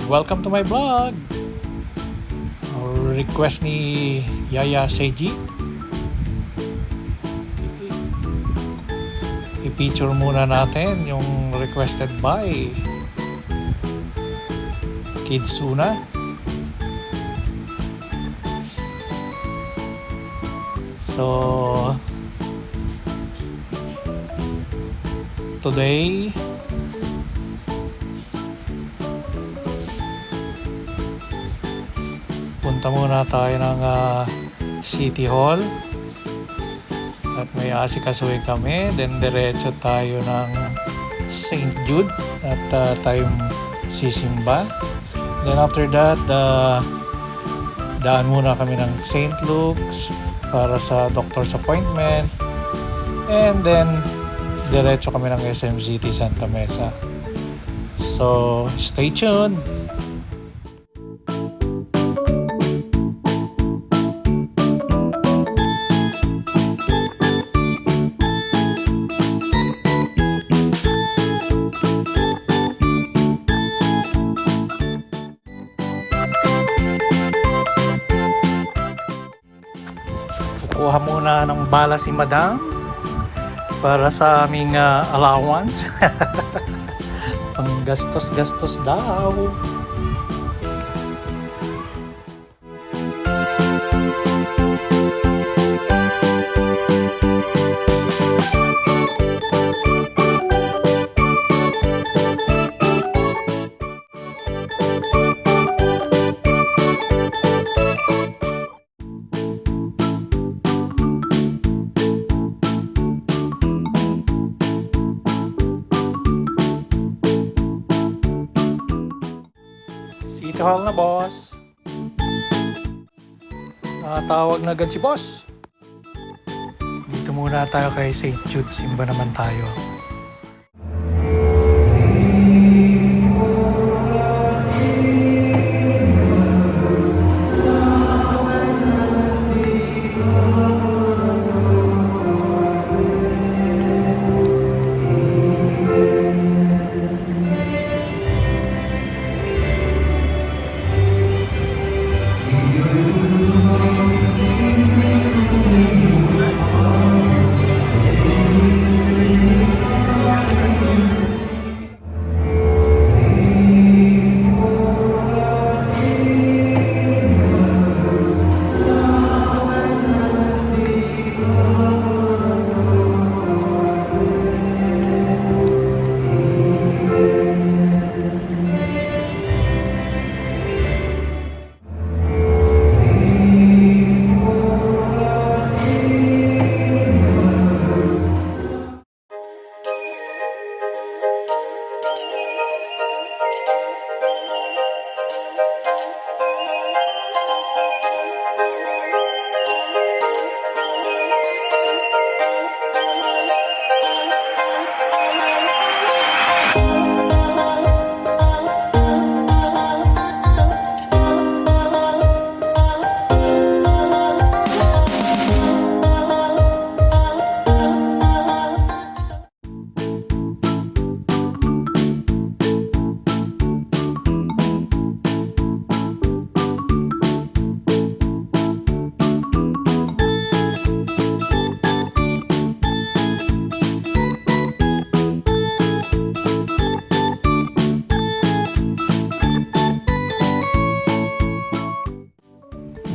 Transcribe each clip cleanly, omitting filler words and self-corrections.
welcome to my vlog. Request ni Yaya Seiji. I-feature muna natin yung requested by Kidsuna. So today punta muna tayo ng City Hall at may asikasuhin kami, then diretso tayo ng St. Jude at tayong sisimba. Then after that, daan muna kami ng St. Luke's para sa doctor's appointment, and then diretso kami ng SM City Santa Mesa. So stay tuned. Kuha muna ng bala si Madam para sa aming allowance. Pang gastos-gastos daw. City Hall na, boss. Tawag na agad si boss. Dito muna tayo kay St. Jude. Simba naman tayo.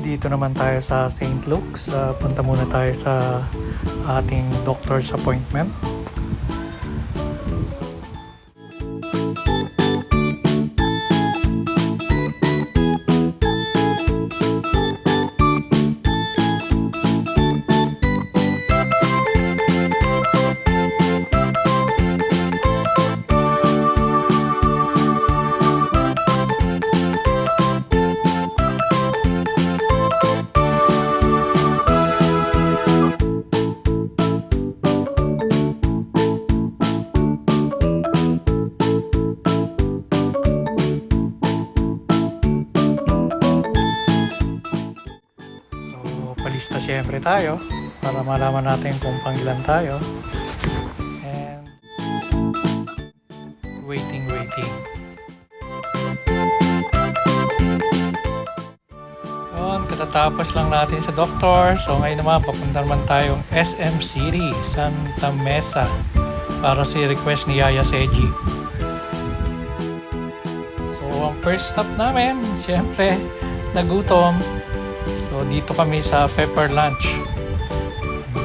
Dito naman tayo sa St. Luke's. Punta muna tayo sa ating doctor's appointment. Palista syempre tayo para malaman natin kung pangilan tayo. And waiting. Katatapos lang natin sa doktor. So ngayon naman papunta naman tayong SM City, Santa Mesa para sa request ni Yaya Seji. So ang first stop namin, siyempre nagutom. So dito kami sa Pepper Lunch.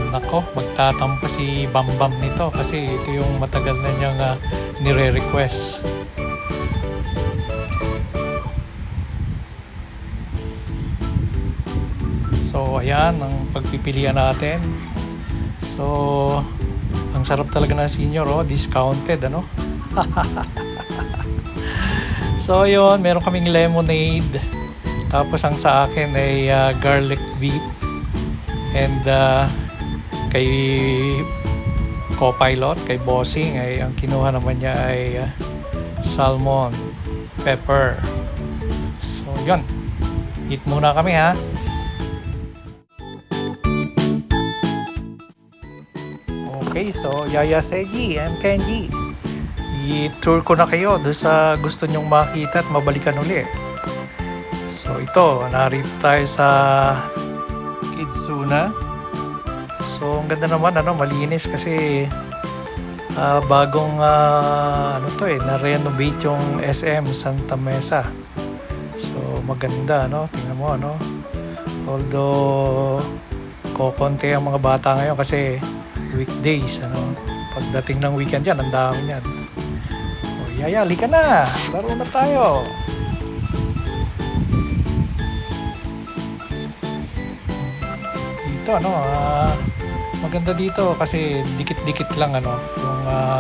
Nako, magtatampo si Bambam nito kasi ito yung matagal na niyang nire-request. So ayan ang pagpipilian natin. So ang sarap talaga ng senior, discounted ano. So yun, meron kaming lemonade. Tapos ang sa akin ay garlic beef. And kay co-pilot, kay bossing ay ang kinuha naman niya ay salmon pepper. So yun, eat muna kami ha. Okay, so Yaya Seji and Kenji, i-tour ko na kayo doon sa gusto nyong makita at mabalikan uli. So ito, narito tayo sa Kidzuna. So ang ganda naman, malinis kasi bagong na-renovate yung SM Santa Mesa. So maganda, tingnan mo, although kokonti ang mga bata ngayon kasi weekdays, pagdating ng weekend yan, ang dami yan. O Yaya, halika na, laro na tayo. Dito maganda dito kasi dikit-dikit lang yung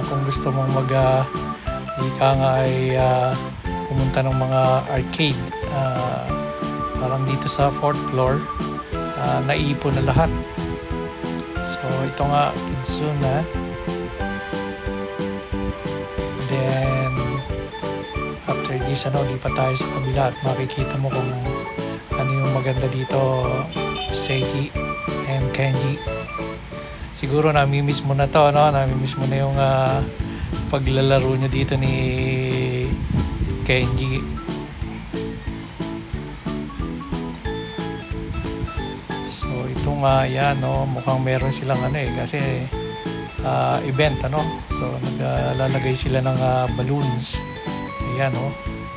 kung gusto mong ika nga ay pumunta ng mga arcade, parang dito sa 4th floor, naipon na lahat. So ito nga Kidzuna. Then after this lipat tayo sa kabila at makikita mo kung ano yung maganda dito, Seiji and Kenji. Siguro nami-miss mo na to, nami-miss mo na yung paglalaro nyo dito ni Kenji. So ito nga yan, mukhang meron silang kasi event, so naglalagay sila ng balloons. Ayan,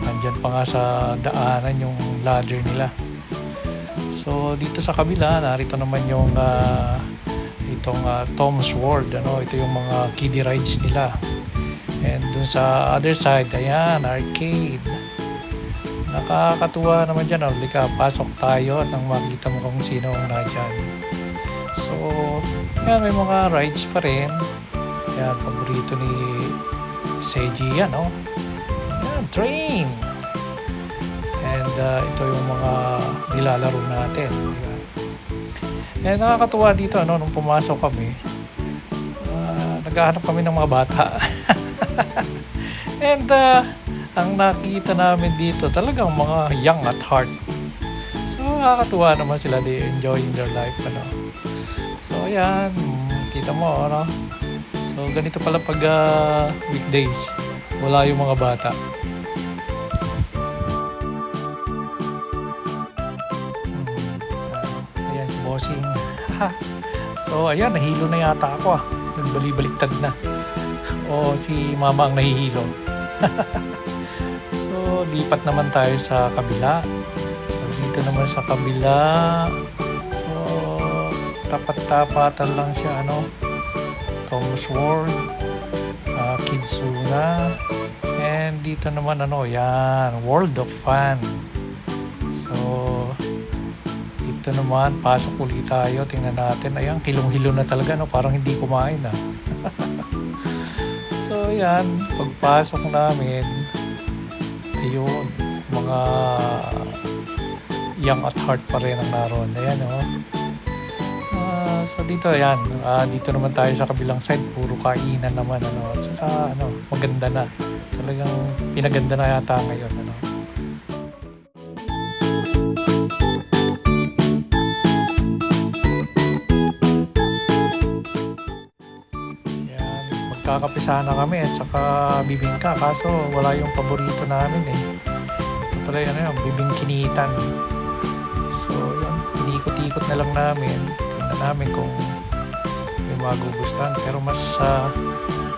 nandyan pa nga sa daanan yung ladder nila. So dito sa kabila, narito naman yung itong Tom's World, ito yung mga kiddie rides nila. And dun sa other side, ayan, arcade. Nakakatuwa naman dyan, halika, pasok tayo at nang makita mo kung sino ang nandyan. So yan, may mga rides pa rin. Yan, paborito ni Seiji yan, yan, train. And ito yung mga nilalaro natin. And nakakatuwa dito, nung pumasok kami, naghahanap kami ng mga bata. And ang nakita namin dito, talagang mga young at heart. So nakakatuwa naman sila, they enjoying their life. So ayan, kita mo, So ganito pala pag weekdays, wala yung mga bata. Ayan si bossing. So ayan, nahilo na yata ako. Nagbali-baliktad na. O si mama ang nahihilo. So lipat naman tayo sa kabila. So dito naman sa kabila, so tapat-tapatan lang siya, Tom's World, Kidzuna, and dito naman yan, World of Fun. So dito naman, pasok ulit tayo, tingnan natin. Ayan, hilong-hilo na talaga, parang hindi kumain So yan, pagpasok namin, ayun, mga young at heart pa rin ang naroon. Ayan, so dito, ayan, dito naman tayo sa kabilang side, puro kainan naman, sa maganda na. Talagang pinaganda na yata ngayon, Magkakape sana kami at saka bibingka, kaso wala yung paborito namin Ito pala yung bibingkinitan. So yun, inikot-ikot na lang namin. Tingnan namin kung may magugustuhan. Pero mas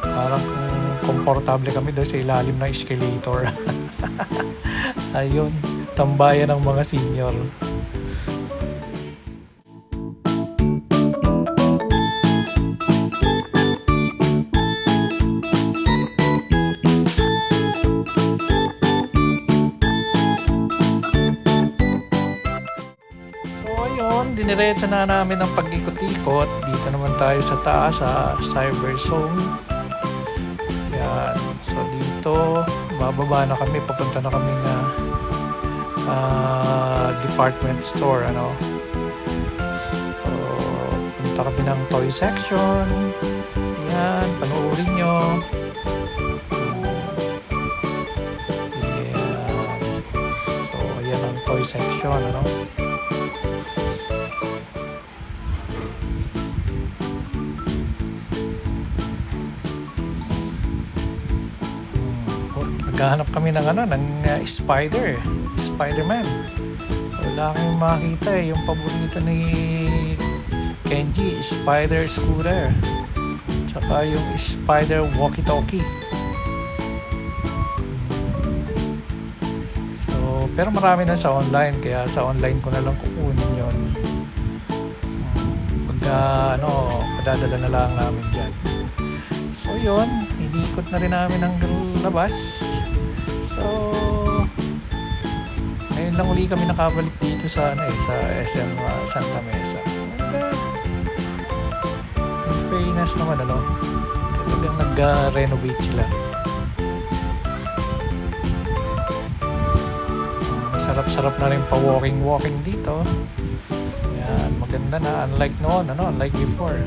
parang kung komportable kami doon sa ilalim ng escalator. Ayun, tambayan ng mga senior. Diniretso na namin ang pag-ikot-ikot. Dito naman tayo sa taas sa Cyber Zone. Yan. So dito, bababa na kami. Papunta na kami na department store. So, punta kami ng toy section. Yan. Panoorin nyo. Yan. So, ayan ang toy section. Naghahanap kami ng Spider-Man. Wala kang makita yung paborito ni Kenji, Spider Scooter. Tsaka yung Spider Walkie-Talkie. So, pero marami na sa online, kaya sa online ko na lang kukunin yun. Padadala na lang namin dyan. So yun, iniikot na rin namin ang labas. So ngayon lang uli kami nakabalik dito sa SM Santa Mesa. And in fairness naman talagang nag-renovate sila. Sarap-sarap na rin pa walking dito. Yan, maganda na, unlike noon, unlike before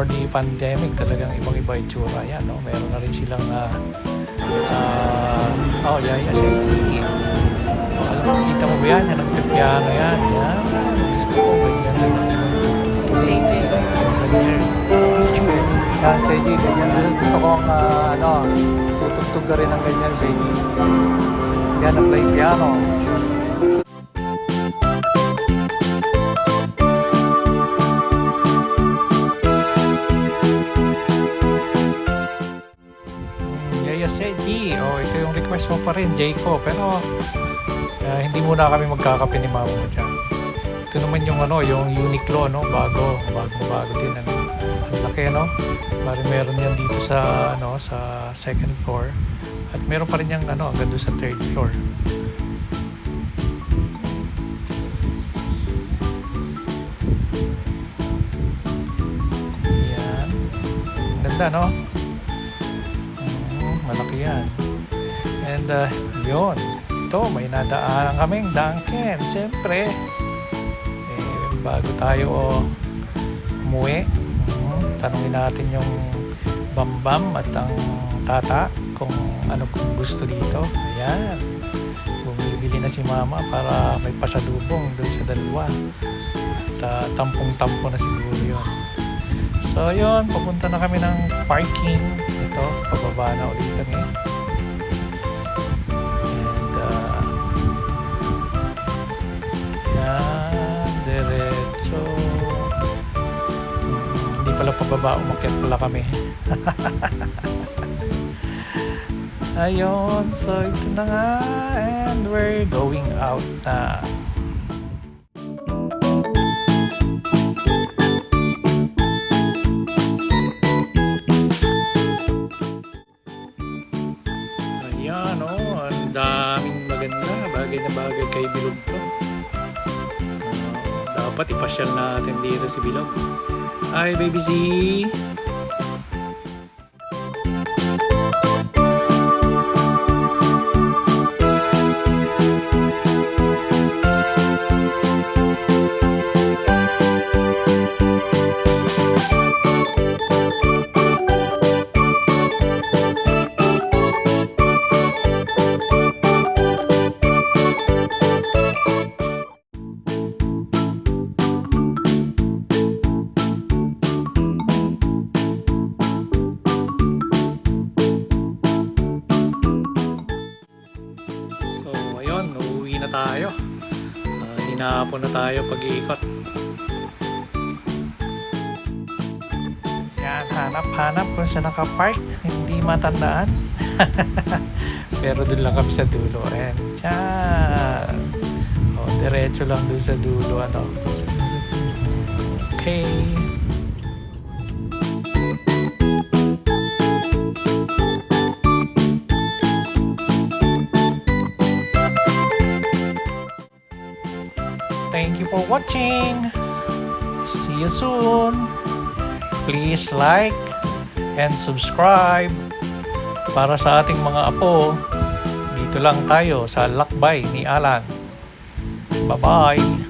the pandemic, talagang ibang-iba itsura. Yan, meron na rin silang SAT. Alam mo, kita mo ba yan? Yan ang piano yan. Yan, gusto ko, ganyan na lang. Ganyan, picture. Yan, SAT, ganyan. Gusto ko tutugtog ka rin ng ganyan, SAT. Yan, ang play piano. Seji, ito yung request mo pa rin, Jayco. Pero hindi muna kami magkakape ni mama mo dyan. Ito naman yung yung Uniqlo, bago din, ang laki, Bari meron yan dito sa sa second floor, at meron pa rin yung hanggang doon sa third floor. Yan, ganda, malaki yan. And yun, ito may nadaanan kaming Dunkin. Siyempre bago tayo umuwi, tanungin natin yung Bambam at ang Tata kung kung gusto dito. Ayan, bumibili na si mama para may pasalubong doon sa dalawa. At tampong-tampo na siguro yun. So yun, papunta na kami ng parking. Ito, pababa na ulit kami. And yan, diretso. Hindi pala pababa, umakyat pala kami. Ayun, so ito na nga, and we're going out na. Daming maganda, bagay na bagay kay Bilog to. Dapat ipasyal natin dito si Bilog. Hi, Baby Z! Tayo. hinahapon na tayo pag-iikot. Yan, hanap-hanap kung saan nakapark. Hindi matandaan. Pero doon lang kami sa dulo. And dyan. O, diretso lang doon sa dulo. Ano. Okay. Thank you for watching. See you soon. Please like and subscribe para sa ating mga apo. Dito lang tayo sa Lakbay ni Alan. Bye-bye.